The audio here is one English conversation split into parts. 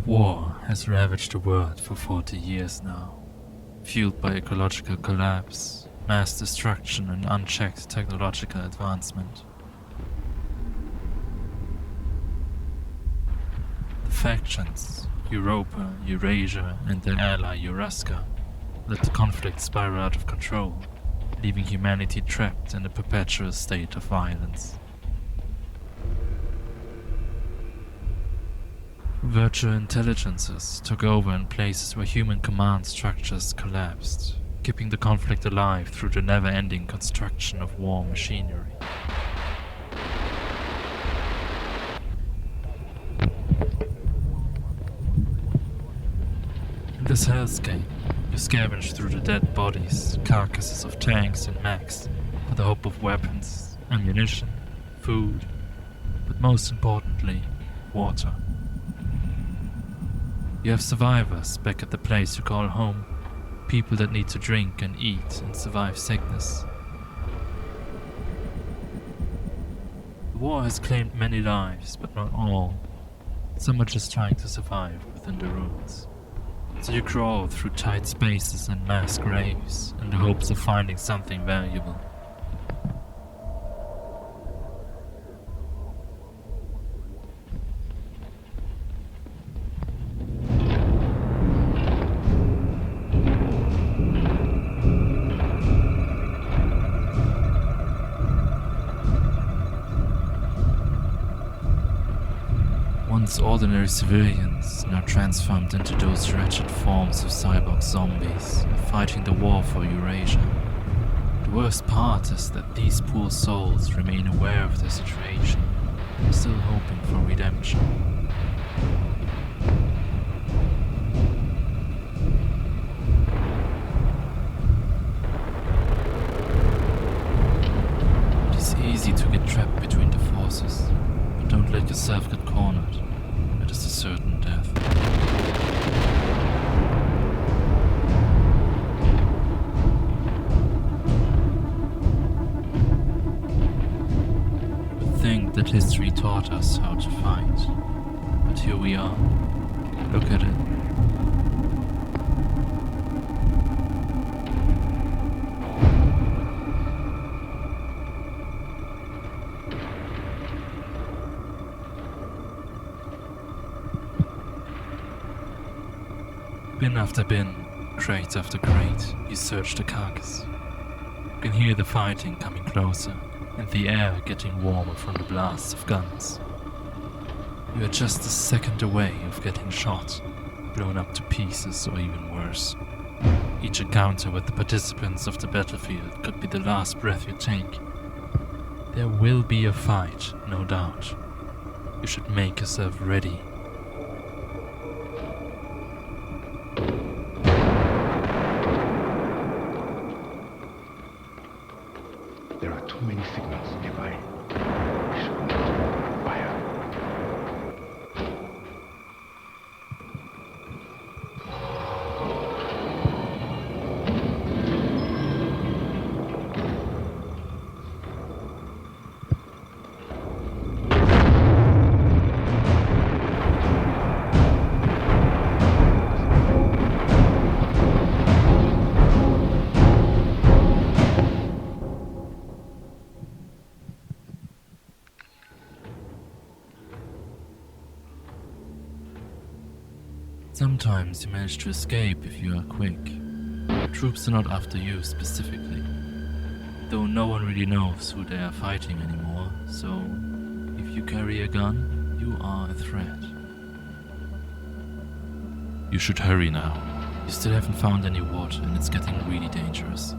War has ravaged the world for 40 years now, fueled by ecological collapse, mass destruction and unchecked technological advancement. The factions, Europa, Eurasia and their ally Euraska, let the conflict spiral out of control, leaving humanity trapped in a perpetual state of violence. Virtual intelligences took over in places where human command structures collapsed, keeping the conflict alive through the never-ending construction of war machinery. In this hellscape, you scavenge through the dead bodies, carcasses of tanks and mechs, for the hope of weapons, ammunition, food, but most importantly, water. You have survivors back at the place you call home, people that need to drink and eat and survive sickness. The war has claimed many lives, but not all. Some are just trying to survive within the ruins. So you crawl through tight spaces and mass graves in the hopes of finding something valuable. Once ordinary civilians, now transformed into those wretched forms of cyborg zombies, fighting the war for Eurasia. The worst part is that these poor souls remain aware of their situation, still hoping for redemption. It is easy to get trapped between the forces, but don't let yourself get cornered. It is a certain death. We would think that history taught us how to fight, but here we are. Look at it. Bin after bin, crate after crate, you search the carcass. You can hear the fighting coming closer, and the air getting warmer from the blasts of guns. You are just a second away of getting shot, blown up to pieces or even worse. Each encounter with the participants of the battlefield could be the last breath you take. There will be a fight, no doubt. You should make yourself ready. There are too many signals nearby. We should not fire. Sometimes you manage to escape if you are quick. Troops are not after you specifically, though no one really knows who they are fighting anymore, so if you carry a gun, you are a threat. You should hurry now. You still haven't found any water and it's getting really dangerous.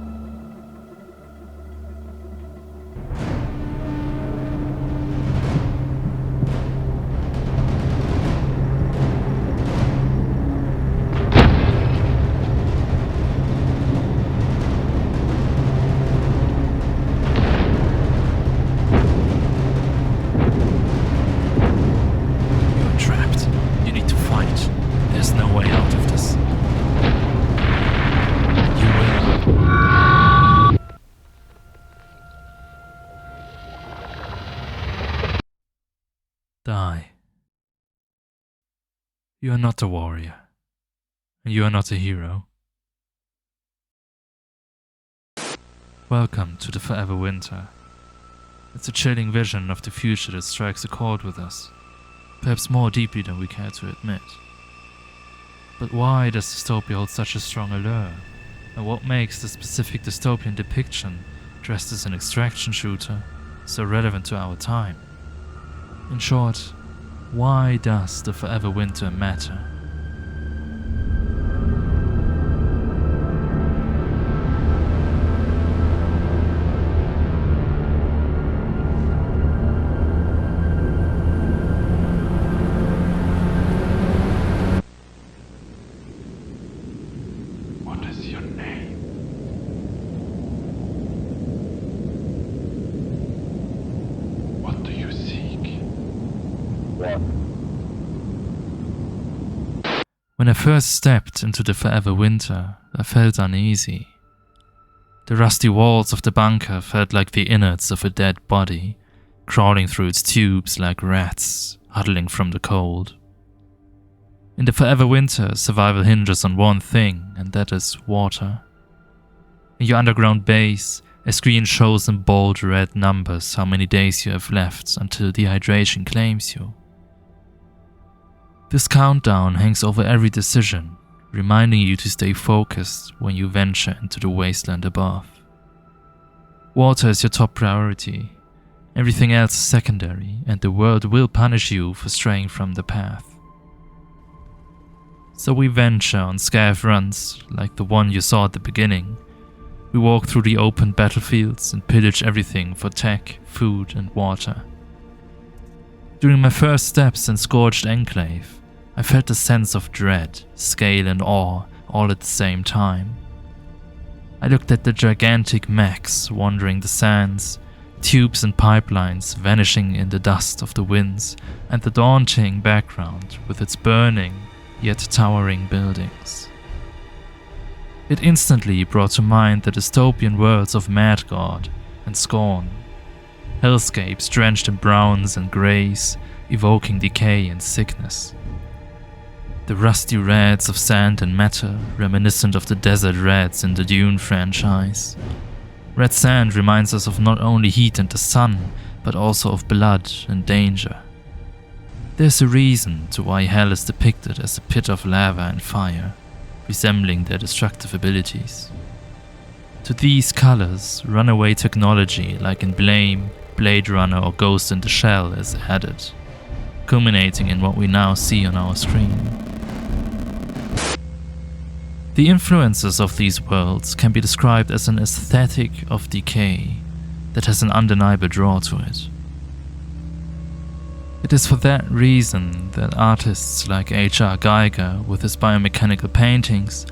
Die. You are not a warrior, and you are not a hero. Welcome to the forever winter. It's a chilling vision of the future that strikes a chord with us, perhaps more deeply than we care to admit. But why does dystopia hold such a strong allure? And what makes the specific dystopian depiction, dressed as an extraction shooter, so relevant to our time? In short, why does the forever winter matter? What is your name? What do you seek? When I first stepped into the forever winter, I felt uneasy. The rusty walls of the bunker felt like the innards of a dead body, crawling through its tubes like rats, huddling from the cold. In the forever winter, survival hinges on one thing, and that is water. In your underground base, a screen shows in bold red numbers how many days you have left until dehydration claims you. This countdown hangs over every decision, reminding you to stay focused when you venture into the wasteland above. Water is your top priority, everything else is secondary, and the world will punish you for straying from the path. So we venture on scav runs like the one you saw at the beginning. We walk through the open battlefields and pillage everything for tech, food and water. During my first steps in Scorched Enclave, I felt a sense of dread, scale and awe all at the same time. I looked at the gigantic mechs wandering the sands, tubes and pipelines vanishing in the dust of the winds, and the daunting background with its burning yet towering buildings. It instantly brought to mind the dystopian worlds of Mad God and Scorn, hellscapes drenched in browns and greys, evoking decay and sickness. The rusty reds of sand and matter, reminiscent of the desert reds in the Dune franchise. Red sand reminds us of not only heat and the sun, but also of blood and danger. There's a reason to why hell is depicted as a pit of lava and fire, resembling their destructive abilities. To these colors, runaway technology like in Blame, Blade Runner or Ghost in the Shell is added, culminating in what we now see on our screen. The influences of these worlds can be described as an aesthetic of decay that has an undeniable draw to it. It is for that reason that artists like H.R. Giger with his biomechanical paintings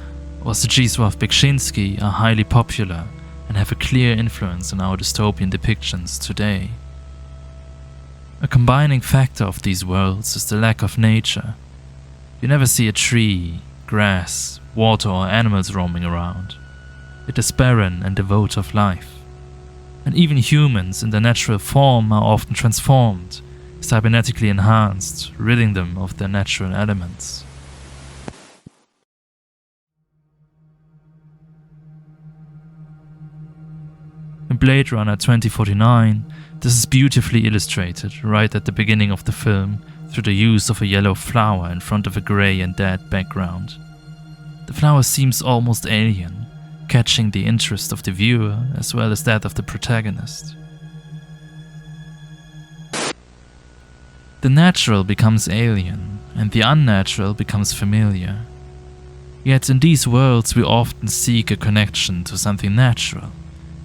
or Zdzisław Beksiński are highly popular and have a clear influence on our dystopian depictions today. A combining factor of these worlds is the lack of nature. You never see a tree, grass, water or animals roaming around. It is barren and devoid of life. And even humans in their natural form are often transformed, cybernetically enhanced, ridding them of their natural elements. In Blade Runner 2049, this is beautifully illustrated right at the beginning of the film through the use of a yellow flower in front of a grey and dead background. The flower seems almost alien, catching the interest of the viewer as well as that of the protagonist. The natural becomes alien, and the unnatural becomes familiar. Yet in these worlds we often seek a connection to something natural,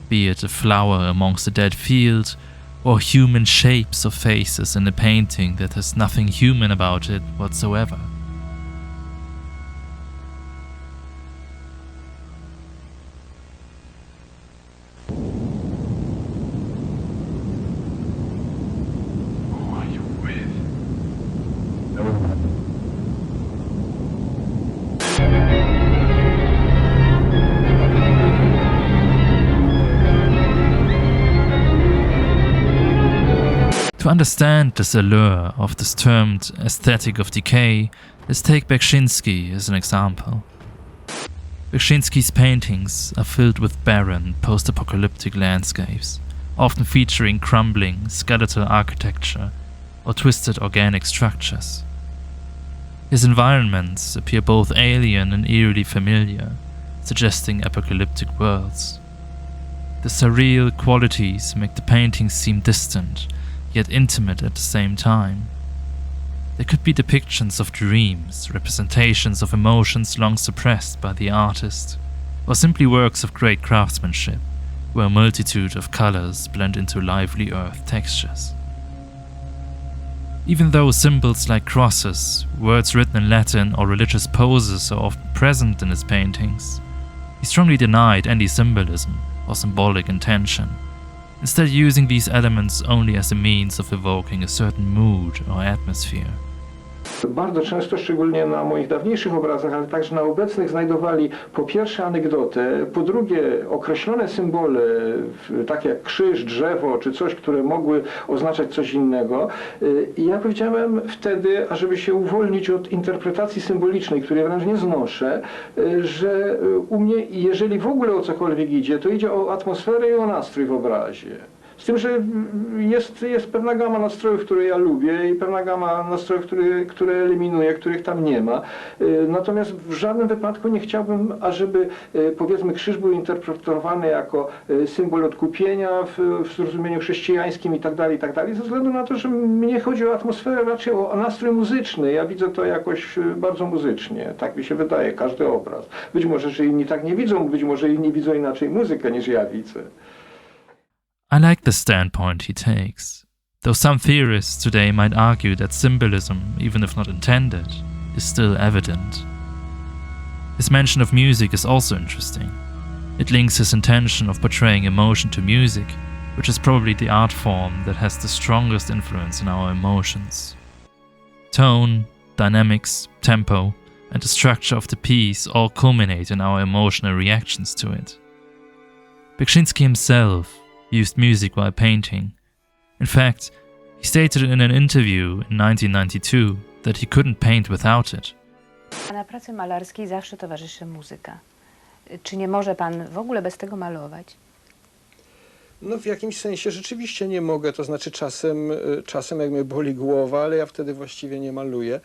be it a flower amongst a dead field, or human shapes or faces in a painting that has nothing human about it whatsoever. Who are you with? To understand this allure of this termed aesthetic of decay, Let's take Beksinski as an example. Beksinski's paintings are filled with barren, post-apocalyptic landscapes, often featuring crumbling, skeletal architecture or twisted organic structures. His environments appear both alien and eerily familiar, suggesting apocalyptic worlds. The surreal qualities make the paintings seem distant, yet intimate at the same time. They could be depictions of dreams, representations of emotions long suppressed by the artist, or simply works of great craftsmanship, where a multitude of colors blend into lively earth textures. Even though symbols like crosses, words written in Latin, or religious poses are often present in his paintings, he strongly denied any symbolism or symbolic intention, instead using these elements only as a means of evoking a certain mood or atmosphere. Bardzo często, szczególnie na moich dawniejszych obrazach, ale także na obecnych, znajdowali po pierwsze anegdotę, po drugie określone symbole, takie jak krzyż, drzewo czy coś, które mogły oznaczać coś innego. I ja powiedziałem wtedy, ażeby się uwolnić od interpretacji symbolicznej, której wręcz nie znoszę, że u mnie, jeżeli w ogóle o cokolwiek idzie, to idzie o atmosferę i o nastrój w obrazie. Z tym, że jest pewna gama nastrojów, które ja lubię i pewna gama nastrojów, które eliminuję, których tam nie ma. Natomiast w żadnym wypadku nie chciałbym, ażeby powiedzmy krzyż był interpretowany jako symbol odkupienia w zrozumieniu chrześcijańskim i tak dalej, ze względu na to, że mnie chodzi o atmosferę, raczej o nastrój muzyczny. Ja widzę to jakoś bardzo muzycznie. Tak mi się wydaje, każdy obraz. Być może, że inni tak nie widzą, być może inni widzą inaczej muzykę niż ja widzę. I like the standpoint he takes, though some theorists today might argue that symbolism, even if not intended, is still evident. His mention of music is also interesting. It links his intention of portraying emotion to music, which is probably the art form that has the strongest influence on our emotions. Tone, dynamics, tempo, and the structure of the piece all culminate in our emotional reactions to it. Beksinski himself used music while painting. In fact, he stated in an interview in 1992 that he couldn't paint without it. Na pracy malarskiej zawsze towarzyszy muzyka. Czy nie może pan w ogóle bez tego malować? No w jakimś sensie rzeczywiście nie mogę, to znaczy czasem jak mnie boli głowa, ale ja wtedy właściwie nie maluję,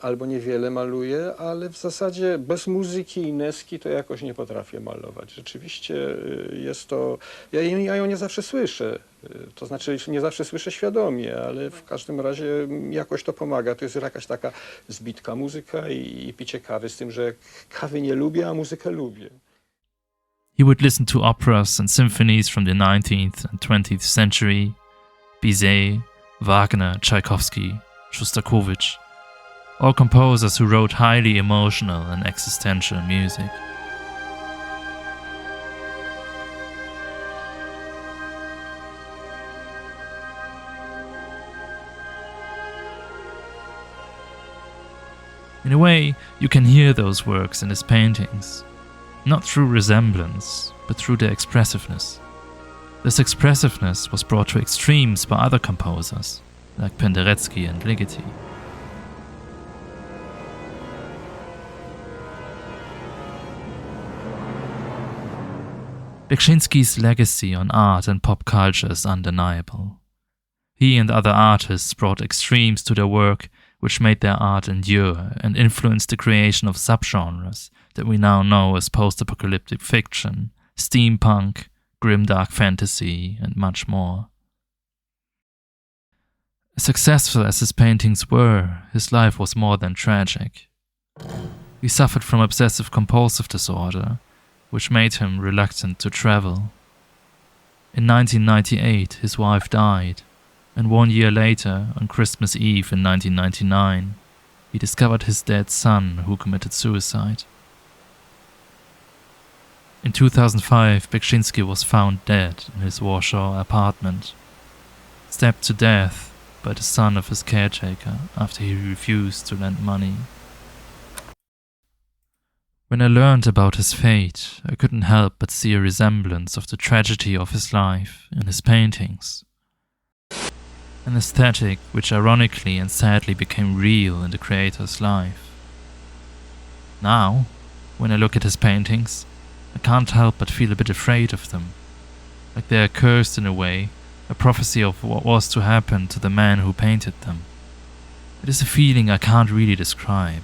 albo niewiele maluję, ale w zasadzie bez muzyki i neski to jakoś nie potrafię malować. Rzeczywiście jest to, ja ją nie zawsze słyszę, to znaczy nie zawsze słyszę świadomie, ale w każdym razie jakoś to pomaga. To jest jakaś taka zbitka muzyka i picie kawy, z tym, że kawy nie lubię, a muzykę lubię. He would listen to operas and symphonies from the 19th and 20th century, Bizet, Wagner, Tchaikovsky, Shostakovich, all composers who wrote highly emotional and existential music. In a way, you can hear those works in his paintings. Not through resemblance, but through their expressiveness. This expressiveness was brought to extremes by other composers, like Penderecki and Ligeti. Beksinski's legacy on art and pop culture is undeniable. He and other artists brought extremes to their work which made their art endure and influenced the creation of subgenres that we now know as post-apocalyptic fiction, steampunk, grimdark fantasy, and much more. As successful as his paintings were, his life was more than tragic. He suffered from obsessive-compulsive disorder, which made him reluctant to travel. In 1998, his wife died, and 1 year later, on Christmas Eve in 1999, he discovered his dead son who committed suicide. In 2005, Beksinski was found dead in his Warsaw apartment, stabbed to death by the son of his caretaker after he refused to lend money. When I learned about his fate, I couldn't help but see a resemblance of the tragedy of his life in his paintings. an aesthetic which ironically and sadly became real in the creator's life. Now, when I look at his paintings, I can't help but feel a bit afraid of them, like they are cursed in a way, a prophecy of what was to happen to the man who painted them. It is a feeling I can't really describe,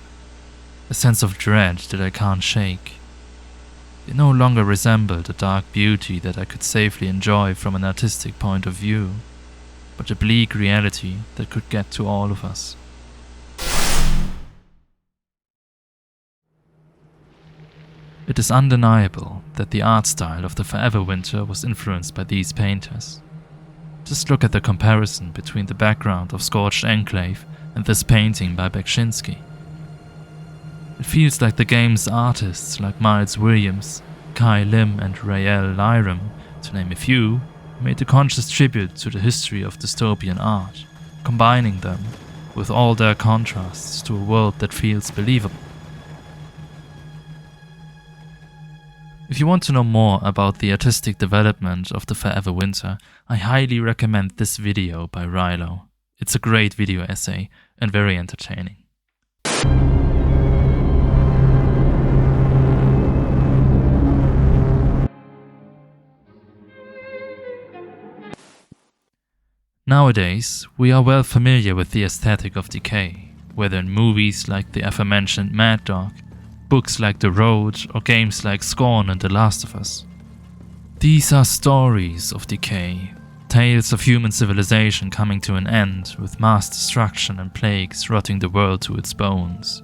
a sense of dread that I can't shake. They no longer resemble the dark beauty that I could safely enjoy from an artistic point of view, but a bleak reality that could get to all of us. It is undeniable that the art style of the Forever Winter was influenced by these painters. Just look at the comparison between the background of Scorched Enclave and this painting by Beksinski. It feels like the game's artists like Miles Williams, Kai Lim and Rael Lyram, to name a few, made a conscious tribute to the history of dystopian art, combining them with all their contrasts to a world that feels believable. If you want to know more about the artistic development of the Forever Winter, I highly recommend this video by Rilo. It's a great video essay and very entertaining. Nowadays, we are well familiar with the aesthetic of decay, whether in movies like the aforementioned Mad Dog, books like The Road, or games like Scorn and The Last of Us. These are stories of decay, tales of human civilization coming to an end with mass destruction and plagues rotting the world to its bones.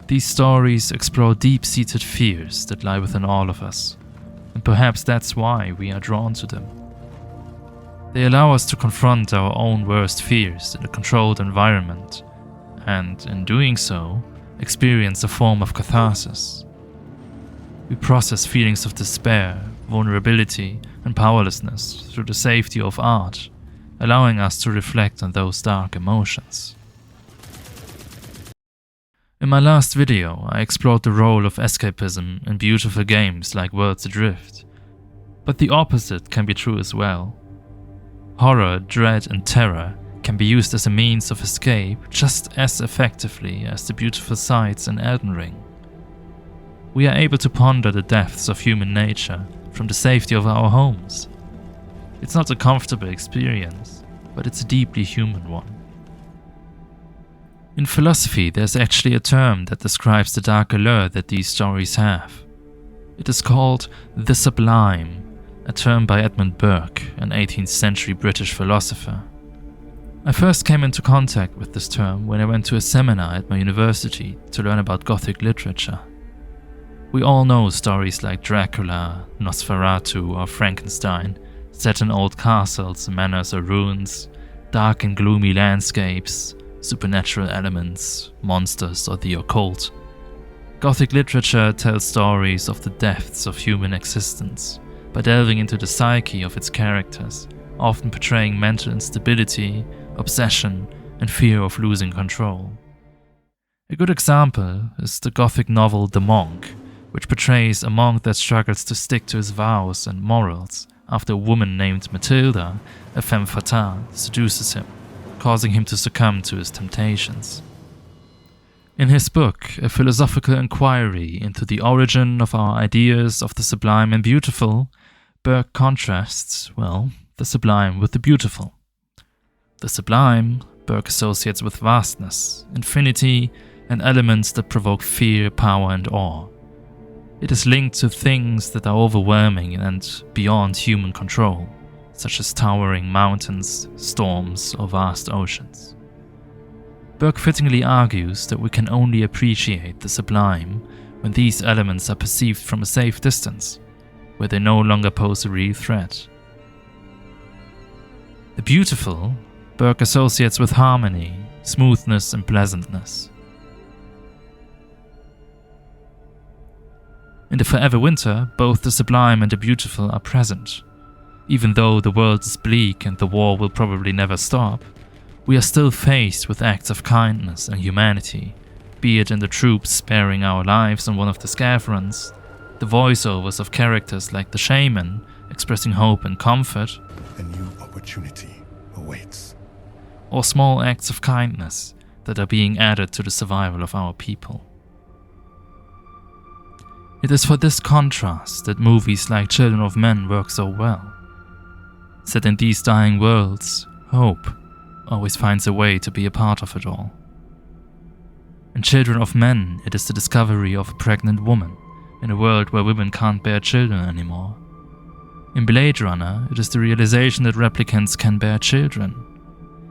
These stories explore deep-seated fears that lie within all of us, and perhaps that's why we are drawn to them. They allow us to confront our own worst fears in a controlled environment, and in doing so, experience a form of catharsis. We process feelings of despair, vulnerability, and powerlessness through the safety of art, allowing us to reflect on those dark emotions. In my last video, I explored the role of escapism in beautiful games like Worlds Adrift, but the opposite can be true as well. Horror, dread, and terror can be used as a means of escape just as effectively as the beautiful sights in Elden Ring. We are able to ponder the depths of human nature from the safety of our homes. It's not a comfortable experience, but it's a deeply human one. In philosophy, there's actually a term that describes the dark allure that these stories have. It is called the Sublime, a term by Edmund Burke, an 18th century British philosopher. I first came into contact with this term when I went to a seminar at my university to learn about Gothic literature. We all know stories like Dracula, Nosferatu, or Frankenstein, set in old castles, manors, or ruins, dark and gloomy landscapes, supernatural elements, monsters, or the occult. Gothic literature tells stories of the depths of human existence, by delving into the psyche of its characters, often portraying mental instability, obsession, and fear of losing control. A good example is the Gothic novel The Monk, which portrays a monk that struggles to stick to his vows and morals after a woman named Matilda, a femme fatale, seduces him, causing him to succumb to his temptations. In his book, A Philosophical Inquiry into the Origin of Our Ideas of the Sublime and Beautiful, Burke contrasts, the sublime with the beautiful. The sublime, Burke associates with vastness, infinity, and elements that provoke fear, power, and awe. It is linked to things that are overwhelming and beyond human control, such as towering mountains, storms, or vast oceans. Burke fittingly argues that we can only appreciate the sublime when these elements are perceived from a safe distance, where they no longer pose a real threat. The beautiful, Burke associates with harmony, smoothness, and pleasantness. In the Forever Winter, both the sublime and the beautiful are present. Even though the world is bleak and the war will probably never stop, we are still faced with acts of kindness and humanity, be it in the troops sparing our lives on one of the scaffolds, the voiceovers of characters like the shaman expressing hope and comfort, A new opportunity awaits. or small acts of kindness that are being added to the survival of our people. It is for this contrast that movies like Children of Men work so well. Set in these dying worlds, hope always finds a way to be a part of it all. In Children of Men, it is the discovery of a pregnant woman in a world where women can't bear children anymore. In Blade Runner, it is the realization that replicants can bear children.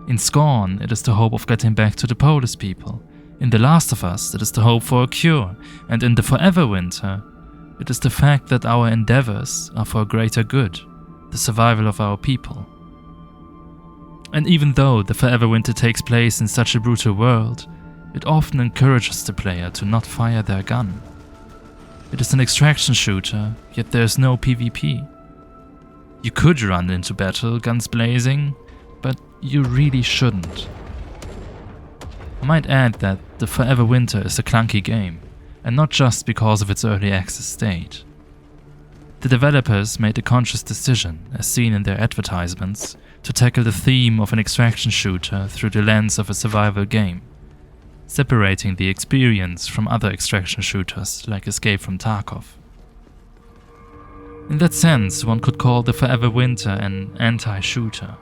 In Scorn, it is the hope of getting back to the Polish people. In The Last of Us, it is the hope for a cure. And in The Forever Winter, it is the fact that our endeavors are for a greater good, the survival of our people. And even though The Forever Winter takes place in such a brutal world, it often encourages the player to not fire their gun. It is an extraction shooter, yet there is no PvP. You could run into battle, guns blazing, but you really shouldn't. I might add that The Forever Winter is a clunky game, and not just because of its early access state. The developers made a conscious decision, as seen in their advertisements, to tackle the theme of an extraction shooter through the lens of a survival game, separating the experience from other extraction shooters like Escape from Tarkov. In that sense, one could call The Forever Winter an anti-shooter.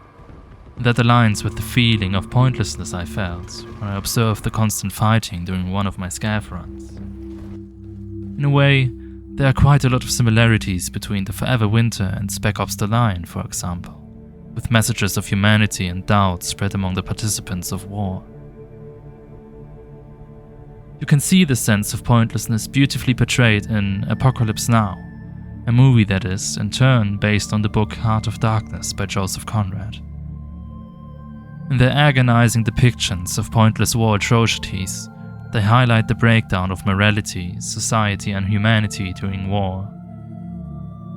That aligns with the feeling of pointlessness I felt when I observed the constant fighting during one of my scav runs. In a way, there are quite a lot of similarities between The Forever Winter and Spec Ops: The Line, for example, with messages of humanity and doubt spread among the participants of war. You can see the sense of pointlessness beautifully portrayed in Apocalypse Now, a movie that is, in turn, based on the book Heart of Darkness by Joseph Conrad. In their agonizing depictions of pointless war atrocities, they highlight the breakdown of morality, society, and humanity during war.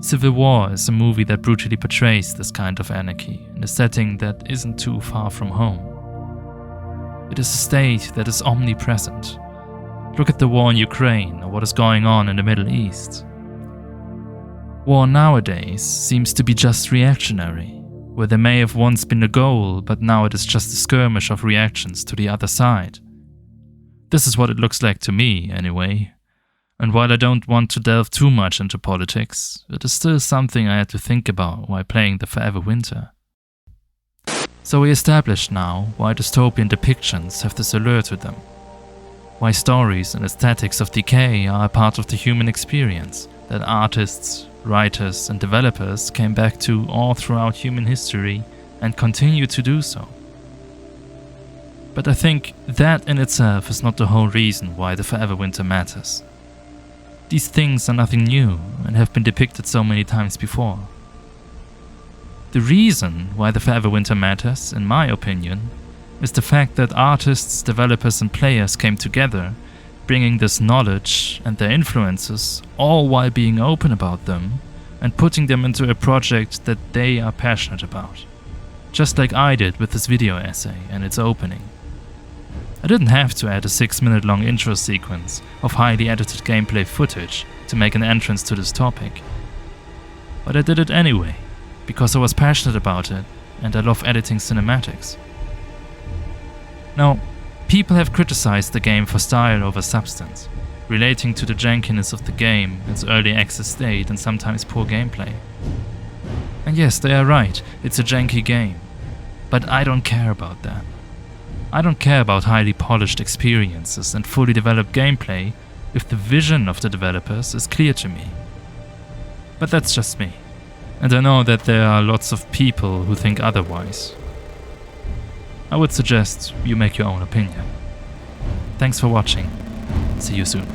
Civil War is a movie that brutally portrays this kind of anarchy in a setting that isn't too far from home. It is a state that is omnipresent. Look at the war in Ukraine or what is going on in the Middle East. War nowadays seems to be just reactionary, where there may have once been a goal, but now it is just a skirmish of reactions to the other side. This is what it looks like to me, anyway. And while I don't want to delve too much into politics, it is still something I had to think about while playing The Forever Winter. So we established now why dystopian depictions have this allure to them. Why stories and aesthetics of decay are a part of the human experience that artists, writers and developers came back to all throughout human history and continue to do so. But I think that in itself is not the whole reason why The Forever Winter matters. These things are nothing new and have been depicted so many times before. The reason why The Forever Winter matters, in my opinion, is the fact that artists, developers and players came together, bringing this knowledge and their influences, all while being open about them, and putting them into a project that they are passionate about. Just like I did with this video essay and its opening. I didn't have to add a 6-minute long intro sequence of highly edited gameplay footage to make an entrance to this topic. But I did it anyway, because I was passionate about it and I love editing cinematics. Now, people have criticized the game for style over substance, relating to the jankiness of the game, its early access state and sometimes poor gameplay. And yes, they are right, it's a janky game. But I don't care about that. I don't care about highly polished experiences and fully developed gameplay if the vision of the developers is clear to me. But that's just me. And I know that there are lots of people who think otherwise. I would suggest you make your own opinion. Thanks for watching. See you soon.